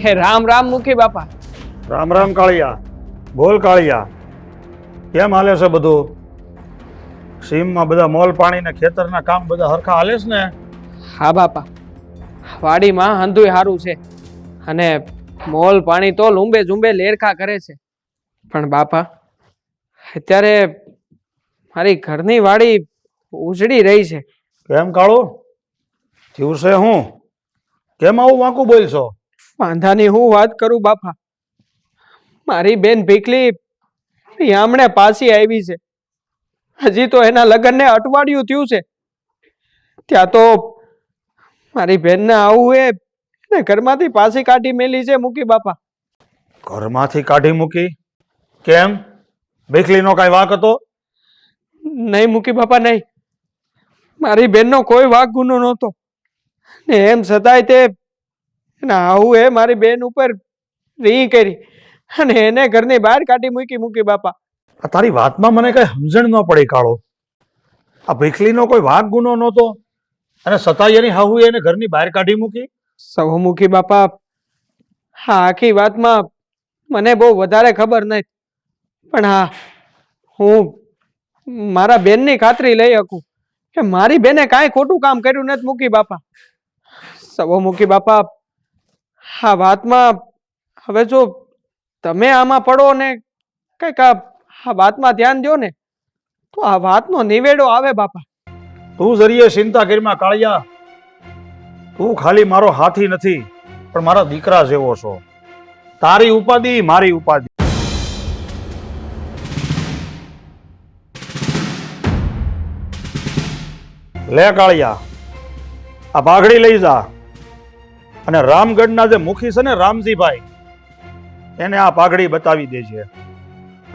હે રામ રામ મુખી બાપા. રામ રામ કાળિયા. બોલ કાળિયા, કેમ હાલે છે બધું? સીમમાં બધા મોલ પાણી ને ખેતરના કામ બધા હરખા હાલે છે ને? હા બાપા, વાડીમાં હંધુય હારું છે અને મોલ પાણી તો લૂંબે ઝૂંબે લેરખા કરે છે. પણ બાપા, અત્યારે મારી ઘરની વાડી ઉજળી રહી છે. કેમ કાળું, થયું છે હું? કેમ આવું વાંકું બોલશો? વાંધાની હું વાત કરું બાપા, મારી બેન ભીખલી હમણે પાછી આવી છે. હજી તો એના લગ્નને અઠવાડિયું થયું છે. ત્યાં તો મારી બેનને આવું એ ઘરમાંથી પાછી કાઢી મેલી છે મુકી બાપા. ઘરમાંથી કાઢી મૂકી? કેમ, ભીખલીનો કાંઈ વાંક હતો? નહીં મુકી બાપા, નહીં. મારી બેનનો કોઈ વાંક ગુનો નહોતો ને એમ છતાંય તે આવું એ મારી બેન ઉપર રી કરી અને એને ઘરની બહાર કાઢી મૂકી બાપા. આ તારી વાતમાં મને કઈ સમજણ ન પડી કાળો. આ ભીખલીનો કોઈ વાંક ગુનો નહોતો અને સતાયની હાહુ એને ઘરની બહાર કાઢી મૂકી? સહુમુખી બાપા, હા, આખી વાતમાં મને બહુ વધારે ખબર નથી, પણ હા, હું મારા બેનની ખાતરી લઈ શકું કે મારી બેને કાંઈ ખોટું કામ કર્યું નથી મુકી બાપા. સહુમુખી બાપા, આ વાતમાં હવે જો તમે આમાં પડો ને કંઈક આ વાતમાં ધ્યાન દો ને તો આ વાતનો નિવેડો આવે બાપા. તું જરીએ ચિંતા કરીમાં કાળિયા. તું ખાલી મારો હાથી નથી પણ મારા દીકરા જેવો છો. તારી ઉપાધિ મારી ઉપાધિ. લે કાળિયા, આ પાઘડી લઈ જા અને રામગઢના જે મુખી છે ને રામજીભાઈ, એને આ પાઘડી બતાવી દેજે.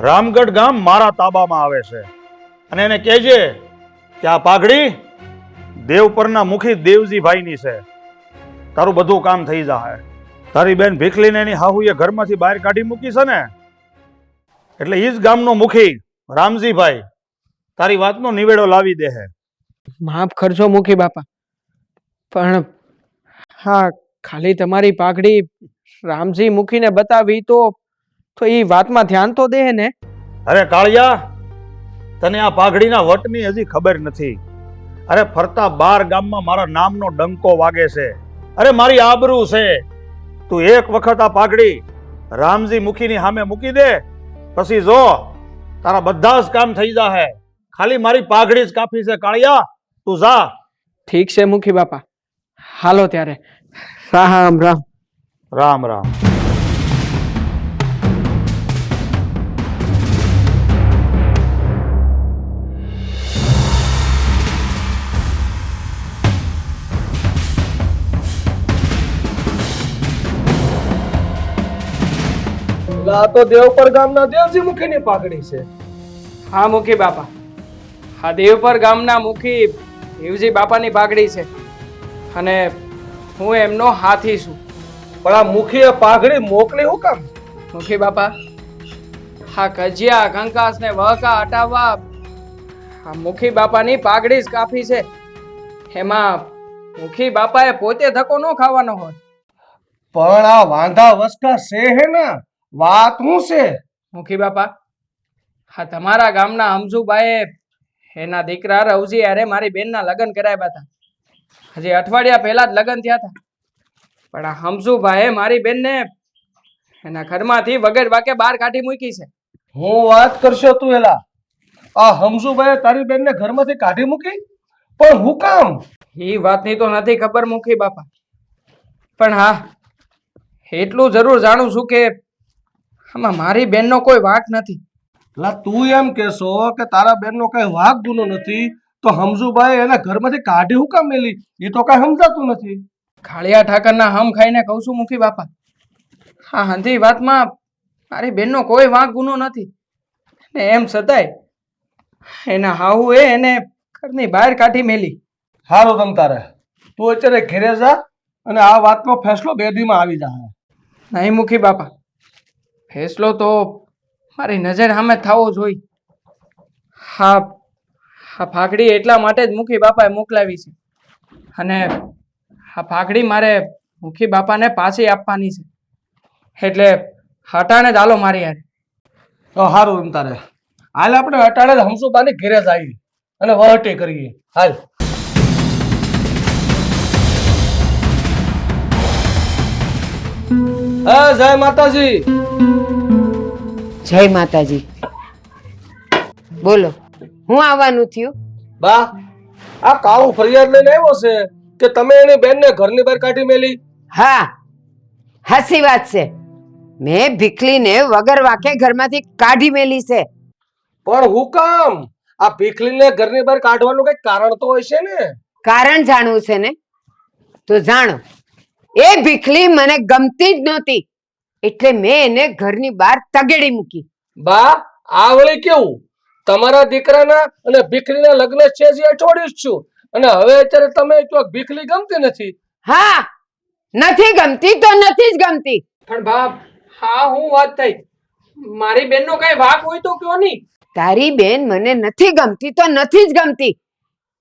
રામગઢ ગામ મારા તાબામાં આવે છે અને એને કહેજે કે આ પાઘડી દેવપરના મુખી દેવજીભાઈની છે. તારું બધું કામ થઈ જાય. તારી બેન ભીખલીને એની હાહુએ ઘરમાંથી બહાર કાઢી મૂકી છે ને, એટલે ઈ જ ગામનો મુખી રામજીભાઈ તારી વાતનો નિવેડો લાવી દે હે. માફ કરજો મુખી બાપા, પણ હા, ખાલી તમારી પાઘડી રામજી મુખીને બતાવી તો એ વાતમાં ધ્યાન તો દે ને. અરે કાળિયા, તને આ પાઘડીના વટની હજી ખબર નથી. અરે ફરતા 12 ગામમાં મારા નામનો ડંકો વાગે છે. અરે મારી આબરૂ છે. તું એક વખત આ પાઘડી રામજી મુખીની સામે મૂકી દે, પછી જો તારા બધા જ કામ થઈ જાહે. ખાલી મારી પાઘડી જ કાફી છે કાળિયા, તું જા. ઠીક છે મુખી બાપા, હાલો ત્યારે. રામ રામ. રામ રામ. આ તો દેવપર ગામના દેવજી મુખીની પાઘડી છે. હા મુખી બાપા, હા, દેવપર ગામના મુખી દેવજી બાપાની પાઘડી છે અને હું એમનો હાથી છું. પણ આ મુખીએ પાઘડી મોકલી હું કામ? મુખી બાપા, હા, કજિયા કંકાસ ને વહકા હટાવવા આ મુખી બાપાની પાઘડી જ કાફી છે. એમાં મુખી બાપાએ પોતે ધક્કો ન ખાવાનો હોય. પણ આ વાંધા વસકા છે હે ને, વાત શું છે? મુખી બાપા, હા, તમારા ગામના હમજુભાઈએ એના દીકરા રવજી અરે મારી બેનના લગ્ન કરાવ્યા હતા. હજી અઠવાડિયા પહેલા જ લગ્ન થયા હતા, પણ આ હમજુભાઈએ મારી બેનને એના ઘરમાંથી વગર વાકે બહાર કાઢી મૂકી છે. હું વાત કરશો તું એલા? આ હમસુભાઈ તારી બેનને ઘરમાંથી કાઢી મૂકી? પણ હું કામ? એ વાતની તો નથી ખબર મુખી બાપા, પણ હા, એટલું જરૂર જાણું છું કે આમાં મારી બેનનો કોઈ વાંક નથી. લા, તું એમ કેશો કે તારા બેનનો કઈ વાંક ગુનો નથી તો હમસુભાઈ એના ઘરમાંથી કાઢી હું કામ મેલી? એ તો કઈ સમજાતું નથી. ખાળિયા ઠાકરના હમ ખાઈને કહું છું મુખી બાપા, હા, હંધી વાતમાં મારી બેનનો કોઈ વાંક ગુનો નથી ને એમ છતાંય એના હાહુ એને ઘરની બહાર કાઢી મેલી. હારું તમ તારે, તું અત્યારે ઘેરે જા અને આ વાતનો ફેસલો 2 દીમાં આવી જાય. નહીં મુખી બાપા, ફેસલો તો મારી નજર સામે થવો જોઈએ. હા, આ પાઘડી એટલા માટે જ મુખી બાપાએ મોકલાવી છે અને આ પાઘડી મારે મુખી બાપાને પાછી આપવાની છે. એટલે હટાણે જ હાલો મારી યાર. સારું એમ તારે હાલ આપણે અટાણે જ હમસુબાની ઘેરે જઈએ અને વહટી કરીએ. હાલ. હા, જય માતાજી. જય માતાજી. બોલો, હું આવવાનું થયું? બા, આ કાળું ફરિયાદ લઈને આવ્યો છે કે તમે એની બેનને ઘરની બહાર કાઢી મેલી. હા, હાસી વાત છે. મેં ભીખલીને વગર વાકે ઘરમાંથી કાઢી મેલી છે. પણ હું કામ? આ ભીખલીને ઘરની બહાર કાઢવાનું કઈ કારણ તો હોય છે ને? કારણ જાણવું છે ને? તો જાણો. એ ભીખલી મને ગમતી જ નહોતી, એટલે મેં એને ઘરની બહાર તગેડી મૂકી. બા, આ વળી કેવું? તમારા દીકરાના અને ભીખલીના લગ્ન છે જે અઠવાડિયું જ છું અને હવે અત્યારે તમે કહો ભીખલી ગમતી નથી. હા, નથી ગમતી તો નથી જ ગમતી. પણ બાપ, હા હું વાત થઈ? મારી બેનનો કઈ વાંક હોય તો કયો નહીં. તારી બેન મને નથી ગમતી તો નથી જ ગમતી,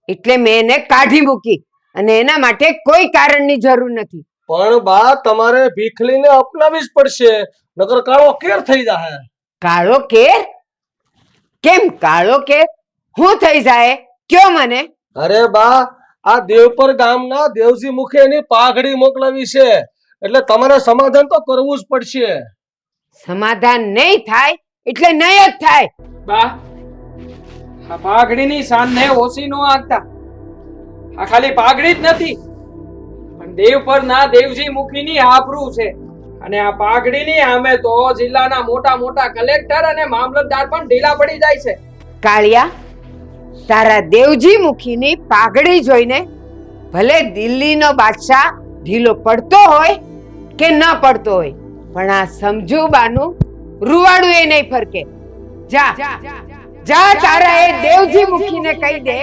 એટલે મેં એને કાઢી મૂકી અને એના માટે કોઈ કારણની જરૂર નથી. પણ બા, તમારે ભીખલીને અપનાવી જ પડશે, નકર કાળો કેર થઈ જાય. કાળો કેર? કેમ કાળો કેર? હું થઈ જાય કયો મને? અરે બા, આ દેવપર ગામના દેવજી મુખે એની પાઘડી મોકલાવી છે, એટલે તમારે સમાધાન તો કરવું જ પડશે. સમાધાન નહીં થાય એટલે નહીં જ થાય. બા, આ પાઘડીની શાનને ઓછી નો આંકતા. આ ખાલી પાઘડી જ નથી, પણ દેવ પરના દેવજી મુખીની આબરૂ છે. અને આ પાઘડીની સામે તો જિલ્લાના મોટા મોટા કલેક્ટર અને મામલતદાર પણ ઢીલા પડી જાય છે. કાળિયા, તારા દેવજી મુખીની પાઘડી જોઈને ભલે દિલ્હીનો બાદશાહ ઢીલો પડતો હોય કે ન પડતો હોય, પણ આ સમજુબાનું રૂવાડું એ નહીં ફરકે. જા જા, તારા એ દેવજી મુખીને કહી દે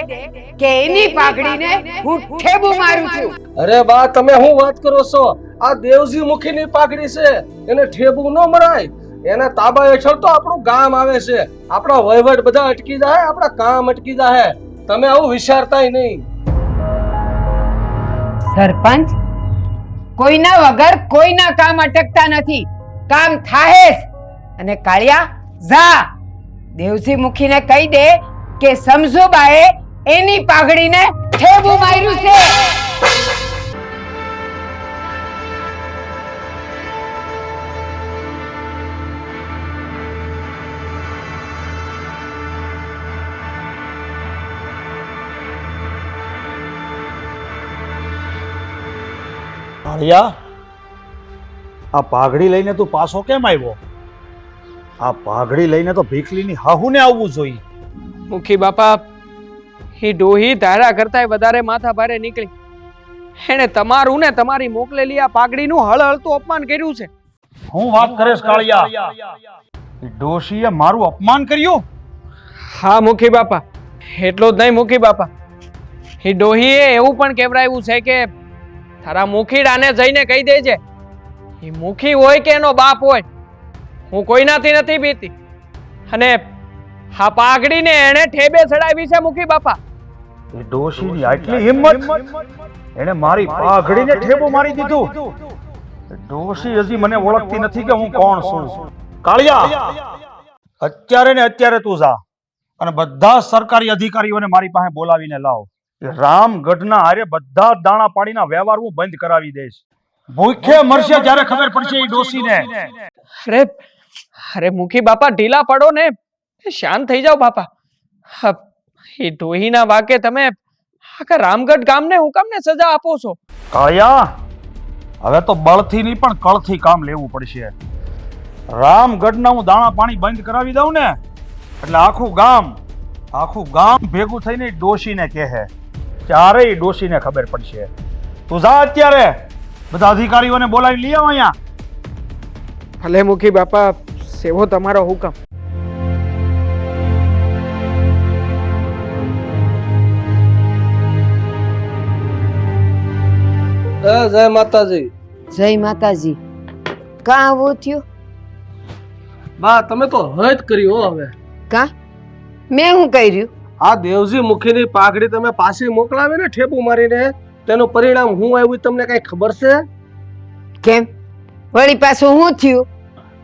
કે એની પાઘડીને હું ઠેબુ મારું છું. અરે બા, તમે શું વાત કરો છો? આ દેવજી મુખીની પાઘડી છે, એને ઠેબુ ન મરાય. એના તાબા હેઠળ તો આપણું ગામ આવે છે, આપણા વહીવટ બધા અટકી જાય, આપણા કામ અટકી જાય. તમે આવું વિચારતાય નહીં. સરપંચ, કોઈના વગર કોઈના કામ અટકતા નથી, કામ થાય જ. અને કાળિયા, જા દેવજી મુખીને કહી દે કે સમજુબાએ એની પાઘડીને ઠેબુ માર્યું છે. કાળિયા, આ પાઘડી લઈને તું પાછો કેમ આવ્યો? આ પાઘડી લઈને તો ભીખલીની હાહુને આવવું જોઈએ. મુખી બાપા, હી ડોહી ધારા કરતાંય વધારે માથા ભારે નીકળી. એણે તમારું ને તમારી મોકલેલી આ પાઘડીનું હળહળતું અપમાન કર્યું છે. હું વાત કરેશ કાળિયા? એ ડોશીએ મારું અપમાન કર્યું? હા મુખી બાપા, એટલું જ નહીં મુખી બાપા, હી ડોહીએ એવું પણ કહેવરાયું છે કે તારા મુખીડાને જઈને કહી દેજે, એ મુખી હોય કે એનો બાપ હોય, હું કોઈનાથી નથી બીતી. અને આ પાઘડીને એણે ઠેબે ચડાવી છે મુખી બાપા. એ ડોશીની આટલી હિંમત! એણે મારી પાઘડીને ઠેબુ મારી દીધું. ડોશી હજી મને ઓળખતી નથી કે હું કોણ છું. કાળિયા, અત્યારે ને અત્યારે તું જા અને બધા સરકારી અધિકારીઓને મારી પાસે બોલાવીને લાવ. રામગઢના હારે બધા દાણા પાડીના વ્યવહાર હું બંધ કરાવી દઈશ. ભૂખે મરશે જ્યારે ખબર પડશે એ ડોશીને. અરે અરે મુખી બાપા, ઢીલા પડો ને, શાંત થઈ જાઓ બાપા. એ ડોહીના વાકે તમે આખા રામગઢ ગામને હું કામને સજા આપો છો? કાળિયા, હવે તો બળથી નહીં પણ કળથી કામ લેવું પડશે. રામગઢના હું દાણા પાણી બંધ કરાવી દઉં ને એટલે આખું ગામ ભેગું થઈને ડોશીને કહે, ત્યારે એ ડોશીને ખબર પડશે. તું જા અત્યારે બધા અધિકારીઓને બોલાવી લઈ આવ અહીંયા. ભલે મુખી બાપા, સેવો તમારો હુકમ. જય માતાજી. જય માતાજી. કાં આવું થયું? બા, તમે તો હદ કરી હો હવે. કાં મેં હું કર્યું? આ દેવજી મુખીની પાઘડી તમે પાછી મોકલાવી ને ઠેબુ મારીને, તેનું પરિણામ હું આવ્યું તમને કઈ ખબર છે? કેમ, વળી પાછું શું થયું?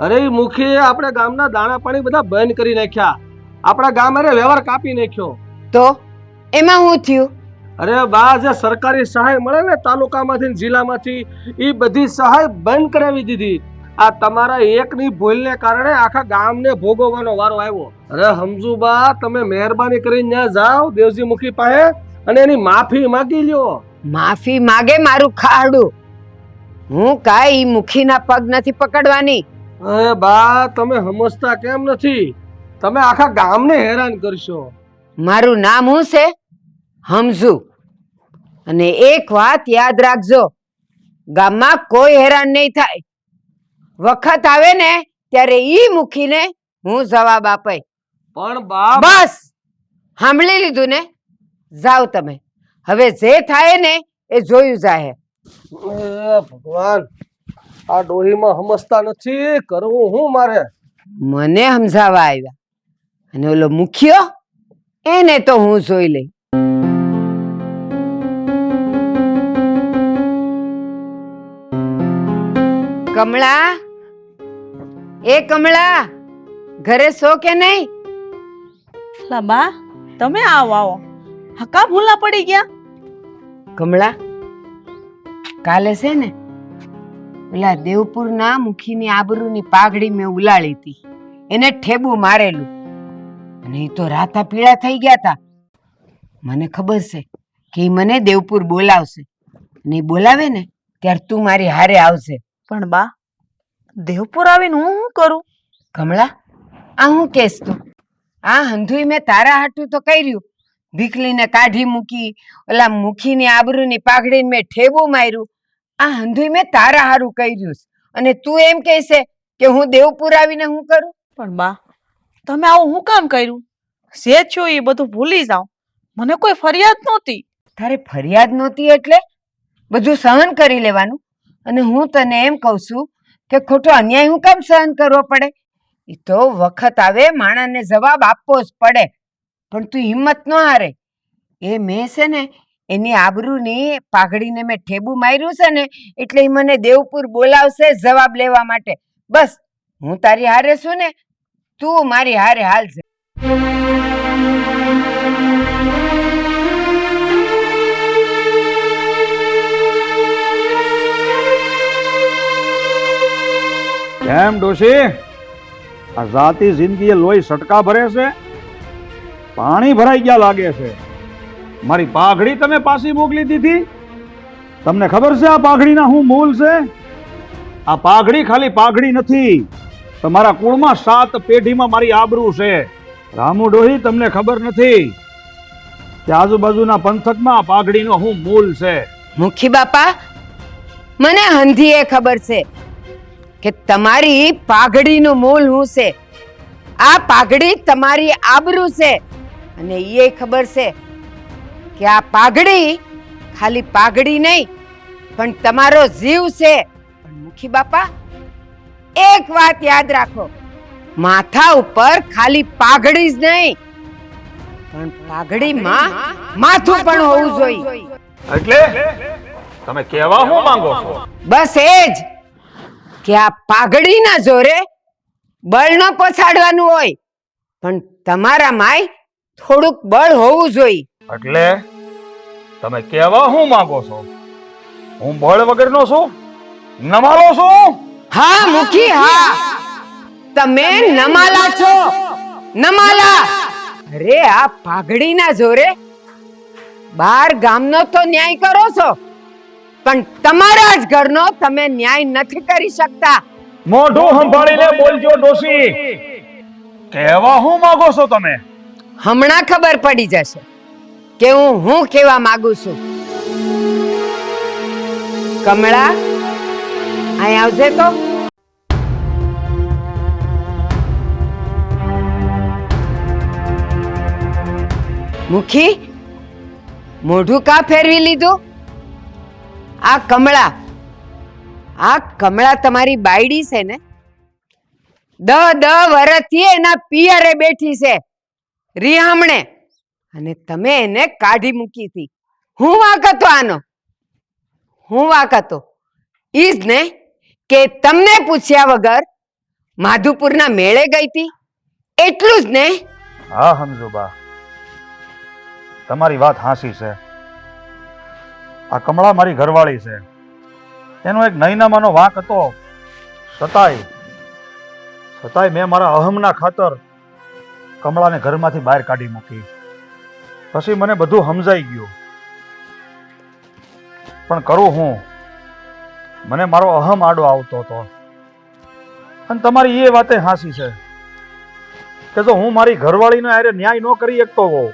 અરે ઈ મુખીએ આપણે ગામના દાણા પાણી બધા બંધ કરી નાખ્યા. આપણા ગામ અરે વ્યવહાર કાપી નાખ્યો. તો એમાં શું થયું? અરે બા, જે સરકારી સહાય મળે ને તાલુકામાંથી ને જિલ્લામાંથી, એ બધી સહાય બંધ કરાવી દીધી. આ તમારા એકની ભૂલને કારણે આખા ગામને ભોગવવાનો વારો આવ્યો. અરે સમજુ બા, તમે મહેરબાની કરીને ત્યાં જાઓ દેવજી મુખી પાસે અને એની માફી માંગી લ્યો. માફી માગે મારું ખાડું. હું કાંઈ ઈ મુખીના પગ નથી પકડવાની. અરે બા, તમે સમજતા કેમ નથી? તમે આખા ગામને હેરાન કરશો. મારું નામ શું છે? સમજુ. અને એક વાત યાદ રાખજો, ગામમાં કોઈ હેરાન નહીં થાય. વખત આવે ને ત્યારે ઈ મુખીને હું જવાબ આપે. પણ બા, બસ સાંભળી લીધું ને? જાઓ તમે. હવે જે થાય ને એ જોયું જાહે. ભગવાન, આ ડોહીમાં સમજતા નથી. કરવું હું મારે? મને સમજાવવા આવ્યા અને ઓલો મુખિયો એને તો હું જોઈ લઈ. કમળા, એ કમળા, ઘરે છો કે નહીં? બા તમે આવો આવો. હકા ભૂલા પડી ગયા? કમળા, કાલે છે ને ઓલા દેવપુરના મુખીની આબરૂની પાઘડી મેં ઉલાળી હતી. એને ઠેબુ મારેલું અને એ તો રાતા પીળા થઈ ગયા હતા. મને ખબર છે કે ઈ મને દેવપુર બોલાવશે અને ઈ બોલાવે ને ત્યારે તું મારી હારે આવશે. પણ બા, દેવપુર આવીને હું શું કરું? કમળા, આ હું કેસ તું? આ હંધુઈ મેં તારા હાટું તો કર્યું. ભીખલીને કાઢી મૂકી, ઓલા મુખીની આબરૂની પાઘડીને મેં ઠેબુ માર્યું. આ હંધુઈ મેં તારા હારું કર્યું અને તું એમ કહેશે કે હું દેવપુર આવીને હું કરું? પણ બા, તમે આવું હું કામ કર્યું? જે છો એ બધું ભૂલી જાઓ. મને કોઈ ફરિયાદ નહોતી. તારે ફરિયાદ નહોતી એટલે બધું સહન કરી લેવાનું? અને હું તને એમ કહું છું કે ખોટો અન્યાય હું કામ સહન કરવો પડે? એ તો વખત આવે માણસને જવાબ આપવો જ પડે. પણ તું હિંમત ન હારે. એ મેં છે ને એની આબરૂની પાઘડીને મેં ઠેબુ માર્યું છે ને એટલે ઈ મને દેવપુર બોલાવશે જવાબ લેવા માટે. બસ હું તારી હારે છું ને, તું મારી હારે હાલશે. કેમ ડોશી, આ જાતી જિંદગીએ લોહી સટકા ભરે છે? પાણી ભરાઈ ગયા લાગે છે. મારી પાઘડી તમે પાછી મોકલી દીધી. તમને ખબર છે આ પાઘડીના શું મૂલ છે? આ પાઘડી ખાલી પાઘડી નથી, તમારા કુળમાં 7 પેઢીમાં મારી આબરૂ છે. રામુ ડોહી, તમને ખબર નથી કે આજુબાજુના પંથકમાં આ પાઘડીનો શું મૂલ છે? મુખી બાપા, મને હંધીએ ખબર છે કે તમારી પાઘડીનું મૂળ શું છે. આ પાઘડી તમારી આબરૂ છે અને એ ખબર છે કે આ પાઘડી ખાલી પાઘડી નહીં પણ તમારો જીવ છે. પણ મુખી બાપા, એક વાત યાદ રાખો, માથા ઉપર ખાલી પાઘડી જ નહીં પણ પાઘડીમાં માથું પણ હોવું જોઈએ. એટલે તમે કહેવા શું માંગો છો? બસ એ જ કે આ પાઘડીના જોરે બળ ન પછાડવાનું હોય પણ તમારામાંય થોડુંક બળ હોવું જોઈએ. એટલે તમે કહેવા શું માંગો છો? હું બળ વગરનો છું? નમાલો છું? હા મુખી, હા, તમે નમાલા છો, નમાલા. અરે આ પાઘડીના જોરે બાર ગામનો તો ન્યાય કરો છો પણ તમારા જ ઘરનો તમે ન્યાય નથી કરી શકતા. મોઢું સંભાળીને બોલજો ડોશી. કહેવા શું માંગો છો તમે? હમણાં ખબર પડી જશે કે હું કહેવા માંગુ છું. કમળા, અહીં આવજે તો. મુખી, મોઢું કા ફેરવી લીધું? આ કમળા તમારી બાયડી છે ને? 10 વર્ષથી એના પિયરે બેઠી છે રિહામણે અને તમે એને કાઢી મૂકી હતી. હું વાંક હતો આનો? હું વાંક હતો? ઈ જ ને કે તમને પૂછ્યા વગર માધુપુરના મેળે ગઈ હતી એટલું જ ને? હા હમજુબા, તમારી વાત હાસી છે. આ કમળા મારી ઘરવાળી છે, એનો એક નૈનામાનો વાંક હતો. છતાંય મેં મારા અહમના ખાતર કમળાને ઘરમાંથી બહાર કાઢી મૂકી. પછી મને બધું સમજાઈ ગયું, પણ કરું હું? મને મારો અહમ આડો આવતો હતો. અને તમારી એ વાતે હાસી છે કે જો હું મારી ઘરવાળીનો હારે ન્યાય ન કરી શકતો હોઉં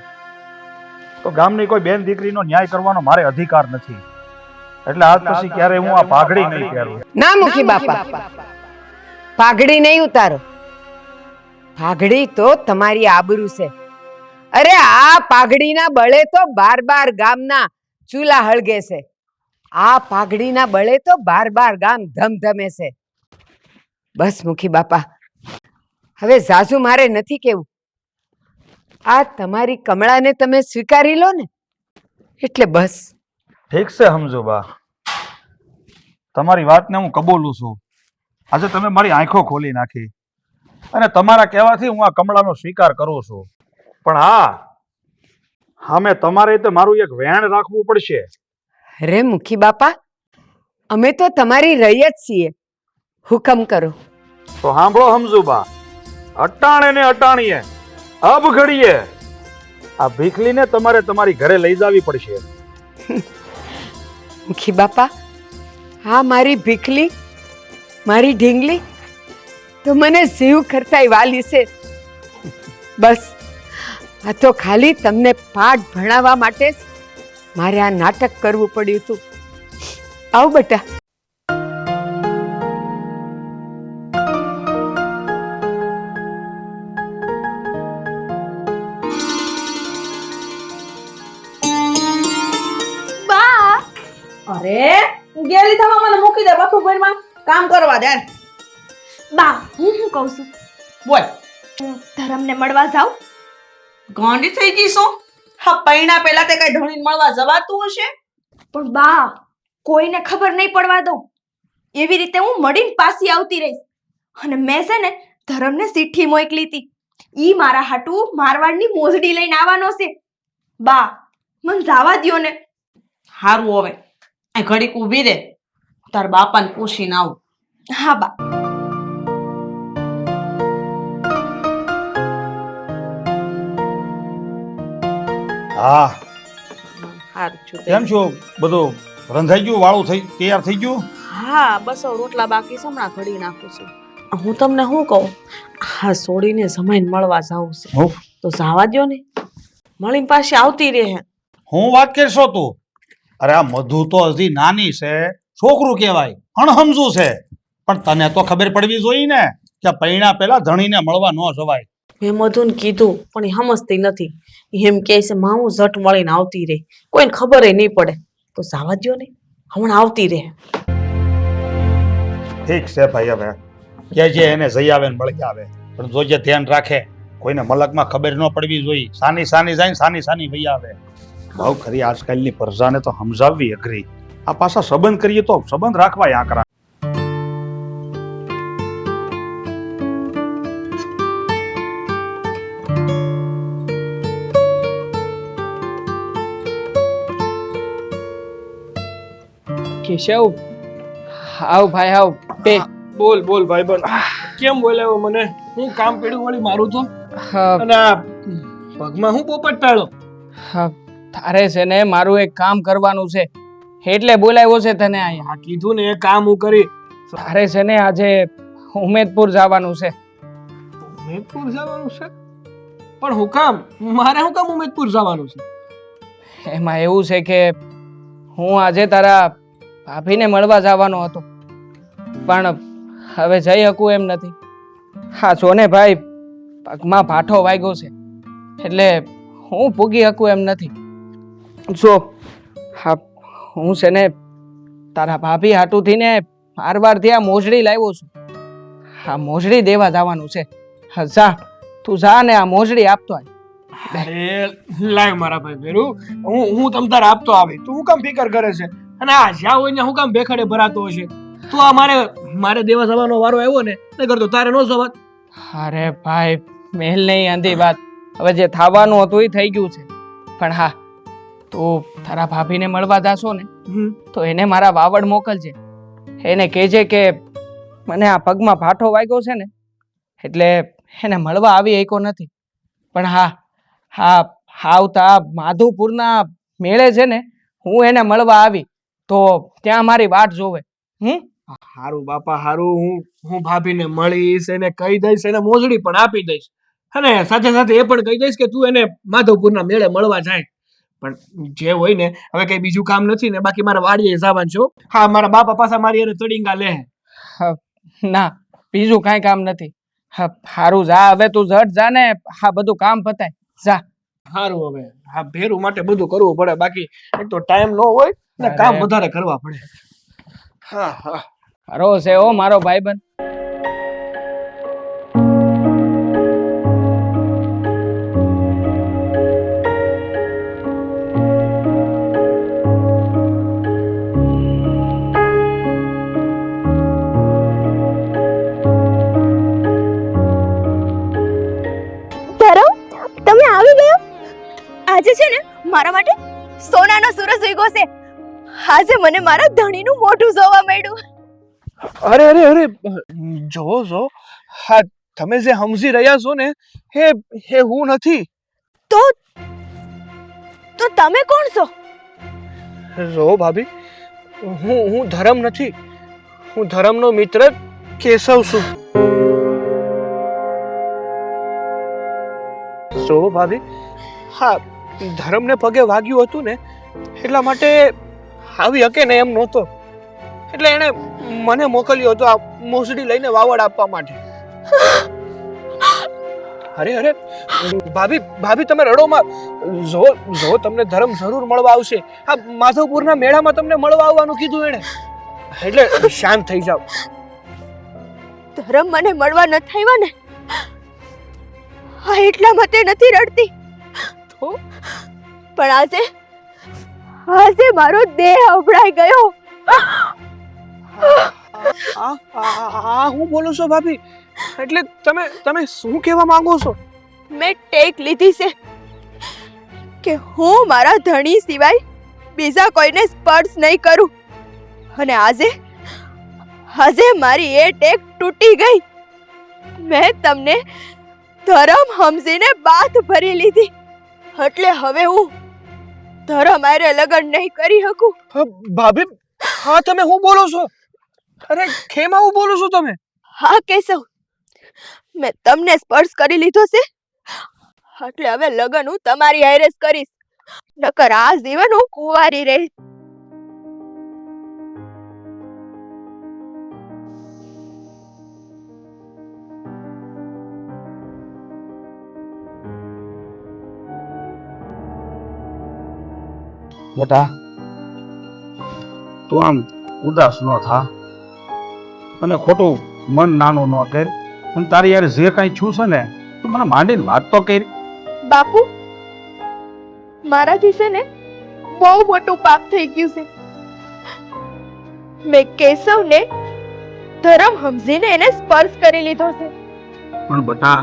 તો ગામની કોઈ બેન દીકરીનો ન્યાય કરવાનો મારે અધિકાર નથી. એટલે આજ પછી ક્યારે હું આ પાઘડી નહીં પહેરું. ના મુખી બાપા, પાઘડી નહીં ઉતારો. પાઘડી તો તમારી આબરૂ છે. અરે આ પાઘડીના બળે તો બાર ગામના ચૂલા હળગે છે. આ પાઘડીના બળે તો બાર ગામ ધમધમે છે. બસ મુખી બાપા, હવે સાસુ મારે નથી કેવું. આ તમારી કમળાને તમે સ્વીકારી લો ને એટલે બસ. ઠીક છે હમજુબા, તમારી વાતને હું કબૂલું છું. આજે તમે મારી આંખો ખોલી નાખી અને તમારા કહેવાથી હું આ કમળાનો સ્વીકાર કરું છું. પણ હા મેં તમારે તો મારું એક વેણ રાખવું પડશે. અરે મુખી બાપા, અમે તો તમારી રહી જ છીએ, હુકમ કરો. તો સાંભળો હમજુબા, અટાણે ને અટાણીએ અબ ઘડીએ આ ભીખલીને તમારે તમારી ઘરે લઈ જવી પડશે. મુખી બાપા, હા મારી ભીખલી, મારી ઢીંગલી તો મને શિવ કરતાય વાલી છે. બસ આ તો ખાલી તમને પાઠ ભણાવવા માટે જ મારે આ નાટક કરવું પડ્યું હતું. આવ બેટા. અરે ગેલી થવા મને મૂકી દે બથુભાઈમાં કામ કરવા દે. બા હું કહું છું, બોલ. ધરમને મળવા જાવ. ગાંડી થઈ ગઈ શું? હા, પૈણા પહેલા તે કઈ ધણીને મળવા જવાતું હશે? પણ બા કોઈને ખબર નહીં પડવા દઉં. એવી રીતે હું મળીને પાછી આવતી રહીશ. અને મેં છે ને ધરમને ચિઠ્ઠી મોકલી હતી. ઈ મારા હાટુ મારવાડની મોજડી લઈને આવવાનો છે. બા મને જવા દ્યો ને. હારું, હવે આ ઘડીક ઊભી રે, તાર બાપાને પૂછીને આવું. હા બા. હા, હારું છું તે. કેમ છો? બધું રંધાઈ ગયું? વાળું થઈ તૈયાર થઈ ગયું? હા, બસ હવે રોટલા બાકી છે, હમણાં ઘડી નાખું છું. હું તમને શું કહું, હા છોડીને જમાઈને મળવા જાવું છે હો, તો જવા દ્યો ને, મળીને પાછી આવતી રહે. હું વાત કરશો તું? અરે આ મધુ તો હજી નાની છે, છોકરું કહેવાય, અણહમજુ છે. પણ તને તો ખબર પડવી જોઈએ ને કે પૈણા પહેલા ધણીને મળવા ન જવાય. મેં મધુને કીધું પણ એ સમજતી નથી. એમ કહે છે માં હું ઝટ મળીને આવતી રહે, કોઈને ખબર નહીં પડે. તો જવા દ્યો ને, હમણાં આવતી રહે. ઠીક છે ભાઈ, હવે કે જે એને જઈ આવે ને મળી આવે, પણ જોજે ધ્યાન રાખે, કોઈને મલકમાં ખબર ન પડવી જોઈએ. સાની સાની જાય, સાની સાની વહી આવે. બહુ ખરી આજકાલની પ્રજાને તો સમજાવવી અઘરી. આ પાછા સંબંધ કરીએ તો સંબંધ રાખવા આકરા. કેશવ, આવ ભાઈ આવ. બે બોલ બોલ ભાઈ બોલ. કેમ બોલાવો મને? હું કામ પડ્યું વળી મારું તો. હા, અને આ પગમાં હું પોપટ ટાળો. હા, તારે છે ને મારું એક કામ કરવાનું છે એટલે બોલાવ્યો છે તને અહીંયા. આ કીધું ને એ કામ હું કરી. તારે છે ને આજે ઉમેદપુર જવાનું છે. ઉમેદપુર જવાનું છે? પણ હું કામ? મારે હું કામ ઉમેદપુર જવાનું છે? એમાં એવું છે કે હું આજે તારા ભાભીને મળવા જવાનો હતો, પણ હવે જઈ શકું એમ નથી. હા જો ને ભાઈ, પગમાં ભાઠો વાગ્યો છે એટલે હું પૂગી શકું એમ નથી. જો હા, હું છે ને તારા ભાભી હાટુથી ને બારથી આ મોજડી લાવ્યો છું. આ મોજડી દેવા જવાનું છે. હા જા, તું જા ને આ મોજડી આપતો આય. અરે લાવ મારા ભાઈ ભેરું, હું તમ તાર આપતો આવે. તું હું કામ ફિકર કરે છે? અને આ જ્યાં હોય ને હું કામ ભેખડે ભરાતો હશે? તો આ મારે દેવા જવાનો વારો આવ્યો ને નકર તો તારે નો જવાત. અરે ભાઈ મેલ નહીં આંધી વાત. હવે જે થવાનું હતું એ થઈ ગયું છે. પણ હા, તું તારા ભાભીને મળવા જાશો ને તો એને મારા વાવડ મોકલજે. એને કહેજે કે મને આ પગમાં ફાટો વાગ્યો છે ને એટલે એને મળવા આવી શક્યો નથી. પણ હા આવતા માધુપુરના મેળે છે ને હું એને મળવા આવી તો ત્યાં મારી વાટ જોવે. હારું બાપા હારું, હું ભાભીને મળીશ, એને કહી દઈશ, એને મોજડી પણ આપી દઈશ અને સાથે સાથે એ પણ કહી દઈશ કે તું એને માધવપુરના મેળે મળવા જાય. પણ જે હોય ને, હવે કઈ બીજું કામ નથી ને, બાકી મારા વાડીએ જવાનું છે. હા, મારા બાપા પાછા મારી એને તડીંગા લે. ના, બીજું કાંઈ કામ નથી. હારું જા, હવે તું ઝટ જા ને હા બધું કામ પતાય જા. હારું, હવે હા ભેરું માટે બધું કરવું પડે, બાકી એક તો ટાઈમ ન હોય ને કામ વધારે કરવા પડે. હા હારો છે ઓ મારો ભાઈબંધ. તમે આવી ગયા? આજે છે ને મારા માટે સોનાનો સૂરજ ઉગ્યો છે. આજે મને મારા ધણીનું મોઢું જોવા મળ્યું. અરે જો હા, તમે જે સમજી રહ્યા છો ને હે હું નથી. તો તમે કોણ છો? જો ભાભી, હું ધરમ નથી. હું ધરમનો મિત્ર કેશવ છું. જો ભાભી, હા ધરમને પગે વાગ્યું હતું ને એટલા માટે આવી શકે ને એમ નહોતો, એટલે એને મને મોકલ્યો હતો આ મોસડી લઈને વાવડ આપવા માટે. અરે ભાભી તમે રડોમાં. જો તમને ધરમ જરૂર મળવા આવશે. આ માધવપુરના મેળામાં તમને મળવા આવવાનું કીધું એણે, એટલે શાંત થઈ જાવ. ધરમ મને મળવા ન આવ્યા ને હા એટલા માટે નથી રડતી. તો પણ આજે મારો દેહ અવળાઈ ગયો. હું બોલું છો ભાભી? એટલે તમે શું કહેવા માંગો છો? મેં ટેક લીધી છે કે હું મારા ધણી સિવાય બીજા કોઈને સ્પર્શ નહીં કરું, અને આજે મારી એ ટેક તૂટી ગઈ. મેં તમને ધરમ સમજીને બાથ ભરી લીધી, એટલે હવે હું ધરમ આરે લગ્ન નહીં કરી શકું. ભાભી, હા તમે શું બોલો છો? અરે ખેમા હું બોલું છું તમે? હા કેશવ, મેં તમને સ્પર્શ કરી લીધો છે, એટલે હવે લગ્ન હું તમારી હારે જ કરીશ, નકર આ જીવન હું કુંવારી રહીશ. બેટા, તું આમ ઉદાસ ન થા અને ખોટું મન નાનું ન કર. અને તારી યાર જે કાંઈ છું છે ને તું મને માંડીને વાત તો કરી. બાપુ, મારાથી છે ને બહુ મોટું પાપ થઈ ગયું છે. મેં કેશવને ધરમ સમજીને એને સ્પર્શ કરી લીધો છે. પણ બેટા,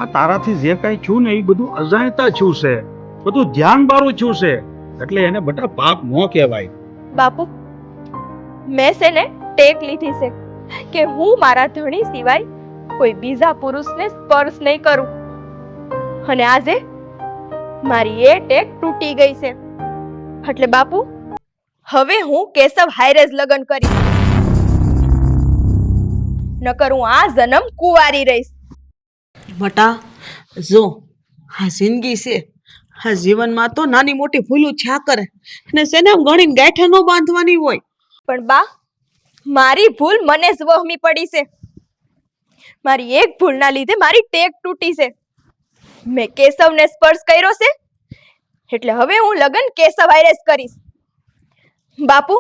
આ તારાથી જે કાંઈ છું ને એ બધું અજાણતા છું છે, બધું ધ્યાન બારું છું છે, એટલે એને બેટા પાપ ન કહેવાય. બાપુ, મેં છે ને ટેક લીધી છે કે હું મારા ધણી સિવાય કોઈ બીજા પુરુષને સ્પર્શ નહીં કરું, અને આજે મારી એ ટેક તૂટી ગઈ છે, એટલે બાપુ હવે હું કેશવ હારે જ લગ્ન કરીશ, નકર હું આ જન્મ કુંવારી રહીશ. બટા જો આ જિંદગી છે, આ જીવનમાં તો નાની મોટી ભૂલો છા કરે અને સેને આમ ગણીને ગાંઠે ન બાંધવાની હોય. પણ બા, મારી ભૂલ મને જ વહમી પડી છે. મારી એક ભૂલના લીધે મારી ટેક તૂટી છે. મેં કેશવને સ્પર્શ કર્યો છે, એટલે હવે હું લગ્ન કેશવ હારે જ કરીશ. બાપુ,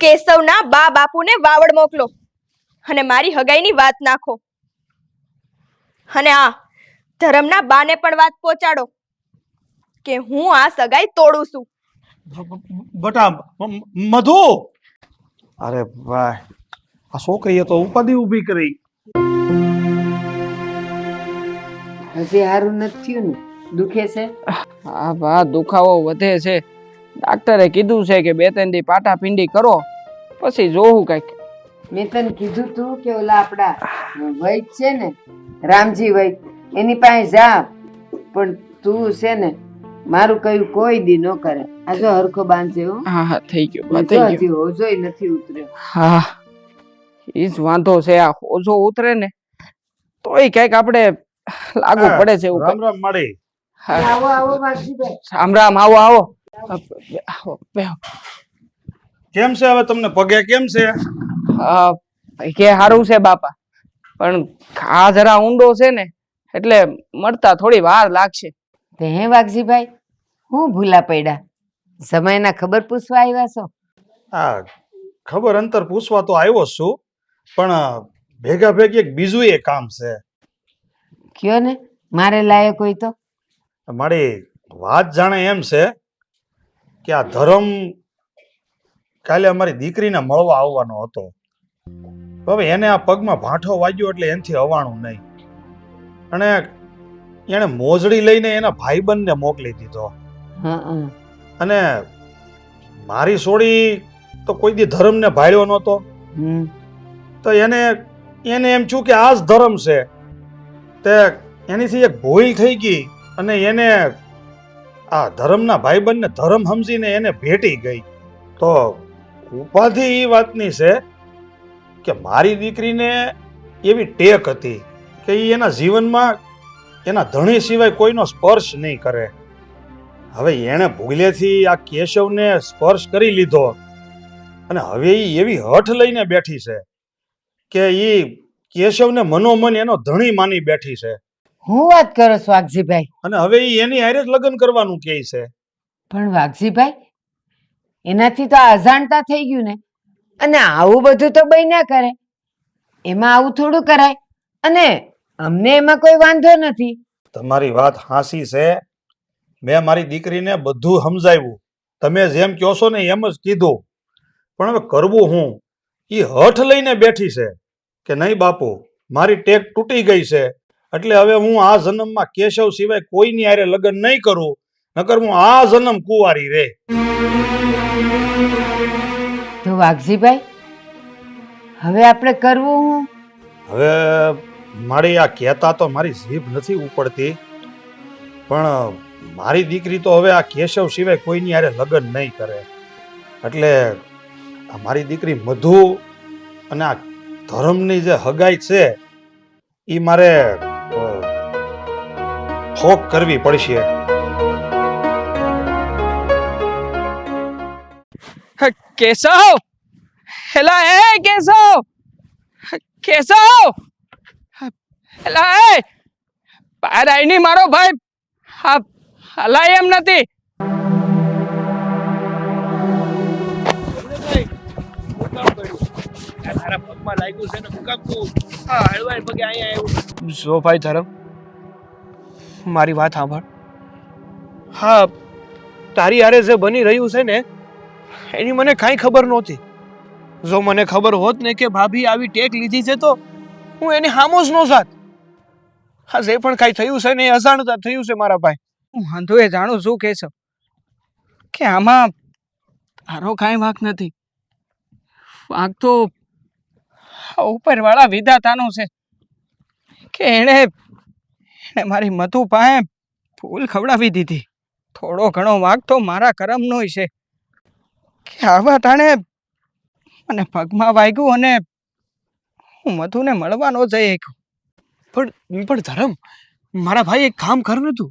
કેશવના બા બાપુને વાવડ મોકલો અને મારી હગાઈની વાત નાખો, અને આ ધરમના બાને પણ વાત પહોંચાડો કે હું આ સગાઈ તોડું છું. બેટા મધુ, અરે ભાઈ, આ છોકરીએ તો ઉપાધિ ઊભી કરી. હજી સારું નથી થયું ને? દુખે છે? હા બા, દુખાવો વધે છે. ડાક્ટરે કીધું છે કે 2-3 દી પાટા પિંડી કરો પછી જોવું કઈક. મેં તને કીધું તું કે ઓલા આપડા વૈદ છે ને, રામજી વૈદ, એની પાસે જા. પણ તું છે ને મારું કયું કોઈ દી ન કરે. આ જો હરખો બાંધજે હો. હા હા, થઈ ગયું બા, જો થઈ ગયું. હજી હોજોય નથી ઉતર્યો. હા, ઈ જ વાંધો છે. આ ઓછો ઉતરે ને તોય કઈક આપણે લાગુ પડે છે એવું. રામ રામ મળી. હા, આવો આવો વાઘજીભાઈ. રામ રામ, આવો આવો. આવો, બેહો. કેમ છે હવે તમને પગે કેમ છે? હા, કે સારું છે બાપા, પણ ઘા જરા ઊંડો છે ને એટલે મળતા થોડી વાર લાગશે. તે હે વાઘજીભાઈ, હું ભૂલા પડ્યા? સમયના ખબર પૂછવા આવ્યા છો? હા, ખબર અંતર પૂછવા તો આવ્યો જ છું, પણ ભેગા ભેગી એક બીજું એ કામ છે. કયો ને, મારે લાયક હોય તો. મારી વાત જાણે એમ છે કે આ ધર્મ કાલે અમારી દીકરીને મળવા આવવાનો હતો. હવે એને આ પગમાં ભાંઠો વાગ્યો એટલે એનાથી અવાણું નહીં, અને એણે મોજડી લઈને એના ભાઈબંધને મોકલી દીધો. હા, અને મારી સોડી તો કોઈ દી ધર્મને ભાળ્યો નહોતો, તો એને એમ થયું કે આ જ ધર્મ છે. તે એનીથી એક ભૂલ થઈ ગઈ અને એને આ ધર્મના ભાઈબંધને ધર્મ સમજીને એને ભેટી ગઈ. તો ઉપાધિ એ વાતની છે કે મારી દીકરીને એવી ટેક હતી કે એ એના જીવનમાં એના ધણી સિવાય કોઈનો સ્પર્શ નહીં કરે. હવે એણે ભૂલેથી આ કેશવને સ્પર્શ કરી લીધો અને હવે એ એવી હઠ લઈને બેઠી છે કે એ કેશવને મનોમન એનો ધણી માની બેઠી છે. હું વાત કરો છો વાઘજીભાઈ? અને હવે એ એની હારે જ લગ્ન કરવાનું કહે છે. પણ વાઘજીભાઈ, એનાથી તો અજાણતા થઈ ગયું ને. અને આવું બધું તો બન્યા કરે, એમાં આવું થોડું કરાય. અને અમને એમાં કોઈ વાંધો નથી. તમારી વાત હાસી છે. મેં મારી દીકરીને બધું સમજાવ્યું, તમે જેમ કહો છો ને એમ જ કીધું, પણ હવે કરવું હું? એ હઠ લઈને બેઠી છે કે નહીં બાપુ, મારી ટેક તૂટી ગઈ છે એટલે હવે હું આ જન્મમાં કેશવ સિવાય કોઈની હારે લગ્ન નહીં કરું, નકર હું આ જન્મ કુંવારી રે. તો વાઘજીભાઈ, હવે આપણે કરવું હું? હવે મારી આ કહેતા તો મારી જીભ નથી ઉપડતી, પણ મારી દીકરી તો હવે આ કેશવ સિવાય કોઈની હારે લગ્ન નહીં કરે. એટલે આ મારી દીકરી મધુ અને આ ધર્મની જે હગાઈ છે એ મારે ઠોક કરવી પડશે. કેશવ, હેલા એ કેશવ, કેશવ, હેલા એ બહાર આઈ ની મારો ભાઈ. હા, હલાય એમ નથી. જો ભાઈ ધરમ, મારી વાત સાંભળ. હા, તારી હારે જે બની રહ્યું છે ને એની મને કાંઈ ખબર નહોતી. જો મને ખબર હોત ને કે ભાભી આવી ટેક લીધી છે તો હું એની હામો જ ન જાત. હા, જે પણ કાંઈ થયું છે ને એ અજાણતા થયું છે મારા ભાઈ. હું વાંધો એ જાણું છું કેશવ કે આમાં તારો કાંઈ વાંક નથી. વાંક તો ઉપરવાળા વિધાતાનો છે કે એણે મારી મધુ પાસે ફૂલ ખવડાવી દીધી. થોડો ઘણો વાંક તો મારા કરમનો છે કે આવા ટાણે મને પગમાં વાગ્યું અને હું મધુને મળવા ન જઈ શક્યો. પણ ધરમ, મારા ભાઈ એક કામ કર ને તું.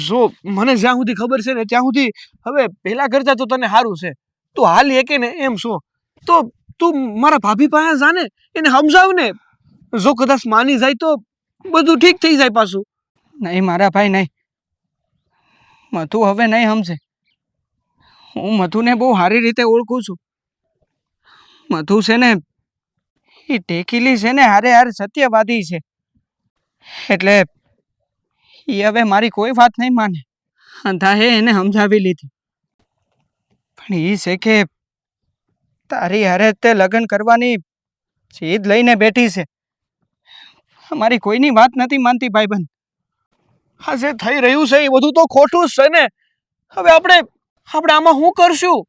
જો મને જ્યાં સુધી ખબર છે ને ત્યાં સુધી હવે પહેલા કરતા તો તને સારું છે. તું હાલ એકે ને એમ છો તો તું મારા ભાભી પાસે જા ને, એને સમજાવ ને. જો કદાચ માની જાય તો બધું ઠીક થઈ જાય પાછું. નહીં મારા ભાઈ નહીં, મધુ હવે નહીં સમજે. હું મધુને બહુ સારી રીતે ઓળખું છું. મધુ છે ને એ ટેકીલી છે ને હારે હારે સત્યવાદી છે. એટલે એ હવે મારી કોઈ વાત નહીં માને. અંધાએ એને સમજાવી લીધી. પણ એ છે કે તારી હારે તે લગ્ન કરવાની જીદ લઈને બેઠી છે. અમારી કોઈની વાત નથી માનતી ભાઈબંધ. આ જે થઈ રહ્યું છે એ બધું તો ખોટું જ છે ને. હવે આપણે આમાં શું કરશું?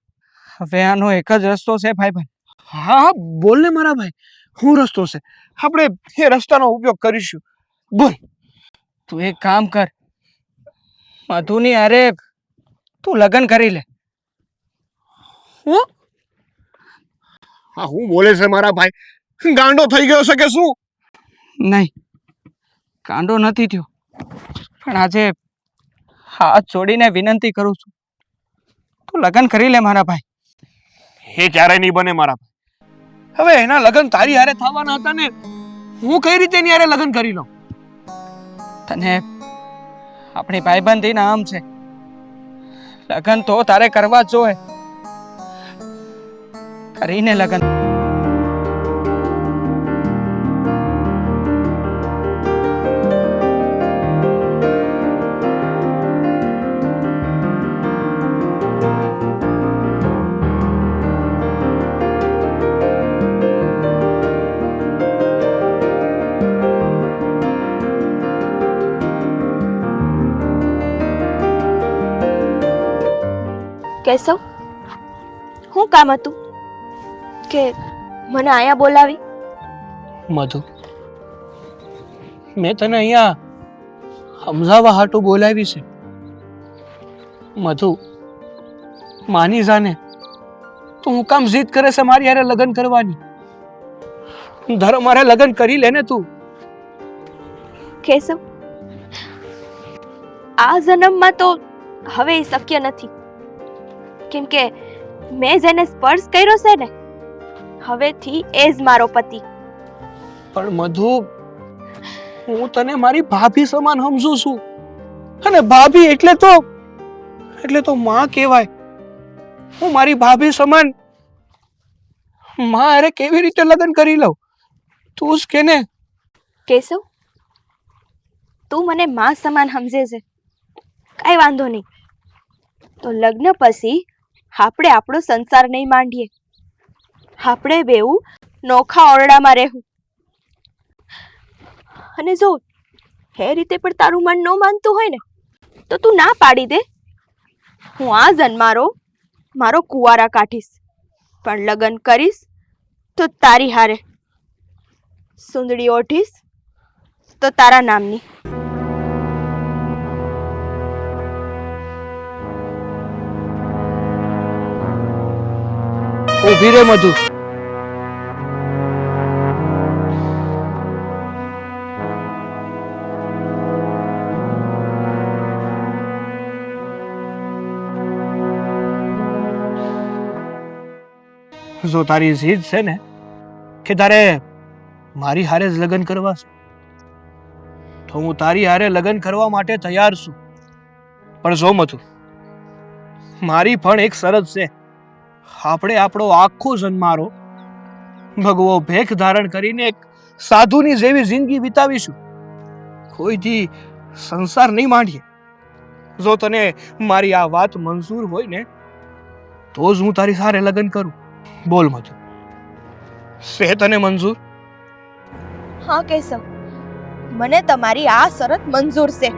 હવે આનો એક જ રસ્તો છે ભાઈબંધ. હા બોલ ને મારા ભાઈ, શું રસ્તો છે? આપણે એ રસ્તાનો ઉપયોગ કરીશું. બોલ. તું એક કામ કર, મધુની હારે તું લગ્ન કરી લે. હું? હા હું બોલે છે મારા ભાઈ? ગાંડો થઈ ગયો છે કે શું? નહીં, કાંડો નથી થયો, પણ આજે હાથ જોડીને વિનંતી કરું છું, તું લગ્ન કરી લે મારા ભાઈ. એ ક્યારેય નહીં બને મારા ભાઈ. હવે એના લગ્ન તારી હારે થવાના હતા ને, હું કઈ રીતે એની હારે લગ્ન કરી લઉં? તને આપણી ભાઈબંધીના આમ છે, લગ્ન તો તારે કરવા જ જોઈએ. કરીને લગ્ન. કેશવ, શું કામ હતું કે મને અહીંયા બોલાવી? મધુ, મેં તને અહીંયા સમજાવવા હાટું બોલાવી છે. મધુ, માની જાને, તું હું કામ જીદ કરે છે મારી હારે લગ્ન કરવાની? ધર્મ મારે લગ્ન કરી લે ને તું. કેશવ, આ જન્મમાં તો હવે એ શક્ય નથી, કેમ કે મેં જેને સ્પર્શ કર્યો છે ને, હવેથી એ જ મારો પતિ. પણ મધુ, હું તને મારી ભાભી સમાન સમજુ છું, અને ભાભી એટલે તો માં કહેવાય. હું મારી ભાભી સમાન માં અરે કેવી રીતે લગ્ન કરી લઉં? તું જ કે ને. કેશવ, તું મને માં સમાન સમજે છે, કાંઈ વાંધો નહીં. તો લગ્ન પછી આપણે આપણો સંસાર નહીં માંડીએ, આપણે બેઉ નોખા ઓરડામાં રહેવું. અને જો એ રીતે પણ તારું મન ન માનતું હોય ને, તો તું ના પાડી દે. હું આ જન્મારો મારો કુંવારા કાઢીશ, પણ લગ્ન કરીશ તો તારી હારે, સુંદડી ઓઢીશ તો તારા નામની. ઊભી રે મધુ. જો તારી જીદ છે ને કે તારે મારી હારે જ લગ્ન કરવા છે, તો હું તારી હારે લગ્ન કરવા માટે તૈયાર છું. પણ જો મધુ, મારી પણ એક શરત છે. આપણે આપણો આખો જન્મારો ભગવો ભેખ ધારણ કરીને એક સાધુની જેવી જિંદગી વિતાવીશું. કોઈથી સંસાર નહીં માંડીએ. જો તને મારી આ વાત મંજૂર હોય ને, તો જ હું તારી સાથે લગ્ન કરું. બોલ મધુ, છે તને મંજૂર? હા કેશવ, મને તમારી આ શરત મંજૂર છે.